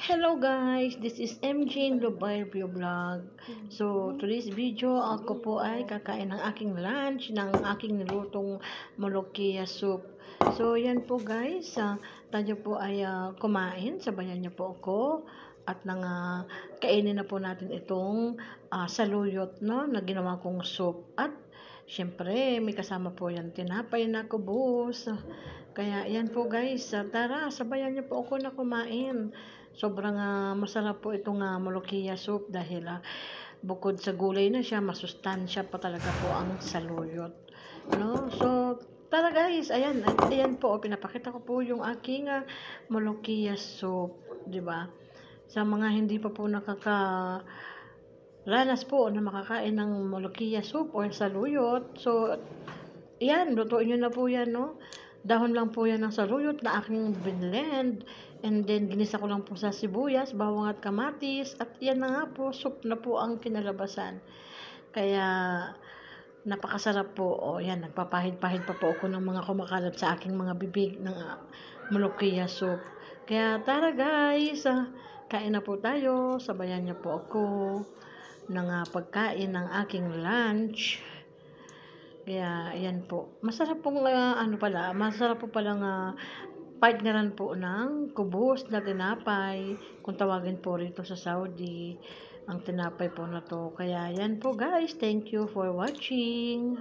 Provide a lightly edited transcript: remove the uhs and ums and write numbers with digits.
Hello guys, this is MJ Global View Vlog. So, today's video, ako po ay kakain ng aking lunch, ng aking nilutong molokia soup. So, yan po guys, tayo po ay kumain, sabayan niyo po ako. At kainin na po natin itong saluyot, no, na ginawa kong soup. At, syempre, may kasama po yan, tinapay na kubos. Kaya, yan po guys, tara, sabayan niyo po ako na kumain. Sobrang masarap po itong molokia soup dahil bukod sa gulay na siya, masustansya pa talaga po ang saluyot. No? So, tara guys, ayan po, pinapakita ko po yung aking molokia soup, di ba? Sa mga hindi pa po ranas po na makakain ng molokia soup or saluyot, so, yan, lutuin nyo na po yan, no? Dahon lang po yan ng saluyot na aking blend. And then, ginisa ko lang po sa sibuyas, bawang at kamatis. At yan na nga po, soup na po ang kinalabasan. Kaya, napakasarap po. O, yan, nagpapahid-pahid pa po ako ng mga kumakalat sa aking mga bibig ng molokia soup. Kaya, tara guys, kain na po tayo. Sabayan niyo po ako ng pagkain ng aking lunch. Kaya, ayan po. Masarap pong, masarap po palang partneran po ng kubos na tinapay. Kung tawagin po rito sa Saudi, ang tinapay po na to. Kaya, yan po guys. Thank you for watching.